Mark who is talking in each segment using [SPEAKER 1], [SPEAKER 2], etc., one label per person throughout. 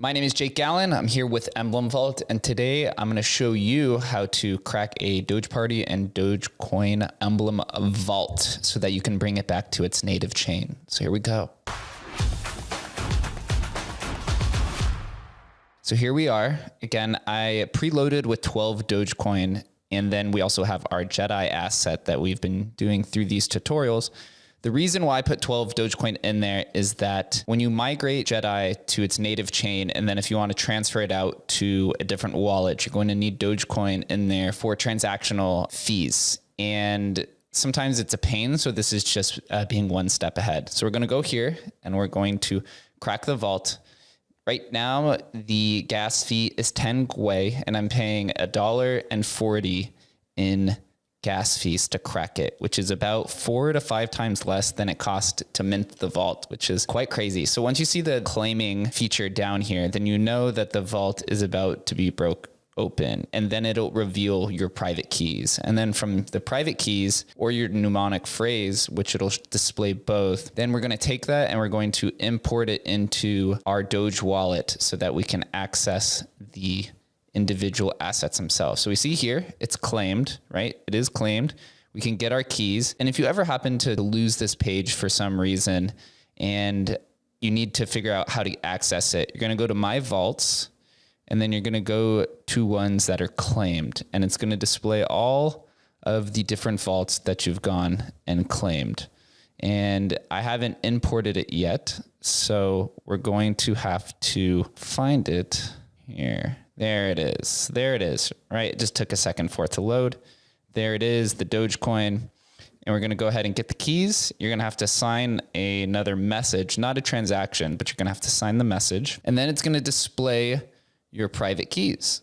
[SPEAKER 1] My name is Jake Gallen. I'm here with Emblem Vault, and today I'm going to show you how to crack a Doge Party and Dogecoin Emblem Vault so that you can bring it back to its native chain. So here we go. So here we are. Again, I preloaded with 12 Dogecoin, and then we also have our Jedi asset that we've been doing through these tutorials. The reason why I put 12 Dogecoin in there is that when you migrate Jedi to its native chain, and then if you want to transfer it out to a different wallet, you're going to need Dogecoin in there for transactional fees. And sometimes it's a pain. So this is just being one step ahead. So we're going to go here and we're going to crack the vault. Right now, the gas fee is 10 Gwei, and I'm paying $1.40 in gas fees to crack it, which is about 4 to 5 times less than it cost to mint the vault, which is quite crazy. So once you see the claiming feature down here, then you know that the vault is about to be broke open, and then it'll reveal your private keys. And then from the private keys or your mnemonic phrase, which it'll display both, then we're going to take that and we're going to import it into our Doge wallet so that we can access the individual assets themselves. So we see here, it's claimed, right? It is claimed. We can get our keys. And if you ever happen to lose this page for some reason and you need to figure out how to access it, you're going to go to My Vaults, and then you're going to go to ones that are claimed, and it's going to display all of the different vaults that you've gone and claimed. And I haven't imported it yet, so we're going to have to find it here. There it is. There it is. Right. It just took a second for it to load. There it is, the Dogecoin. And we're going to go ahead and get the keys. You're going to have to sign another message, not a transaction, but you're going to have to sign the message. And then it's going to display your private keys.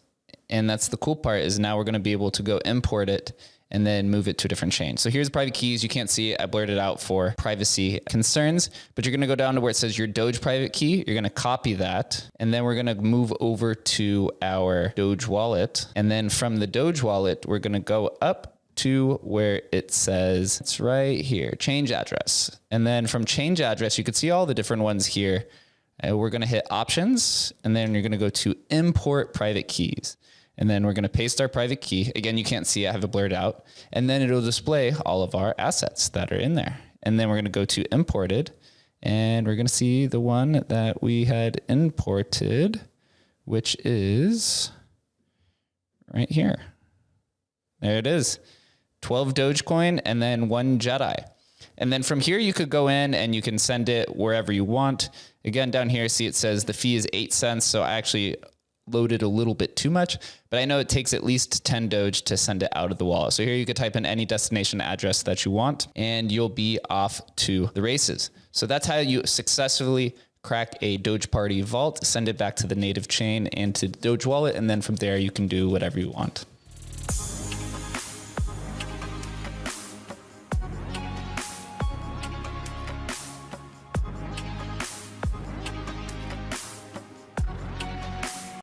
[SPEAKER 1] And that's the cool part, is now we're going to be able to go import it and then move it to a different chain. So here's the private keys. You can't see it. I blurred it out for privacy concerns, but you're going to go down to where it says your Doge private key. You're going to copy that. And then we're going to move over to our Doge wallet. And then from the Doge wallet, we're going to go up to where it says, it's right here, change address. And then from change address, you can see all the different ones here. We're going to hit options, and then you're going to go to import private keys. And then we're going to paste our private key. Again, you can't see it. I have it blurred out. And then it'll display all of our assets that are in there. And then we're going to go to imported, and we're going to see the one that we had imported, which is right here. There it is. 12 Dogecoin and then 1 Jedi. And then from here, you could go in and you can send it wherever you want. Again, down here, see it says the fee is 8 cents. So I actually loaded a little bit too much, but I know it takes at least 10 Doge to send it out of the wallet. So here you could type in any destination address that you want, and you'll be off to the races. So that's how you successfully crack a Doge Party vault, send it back to the native chain and to Doge wallet. And then from there, you can do whatever you want.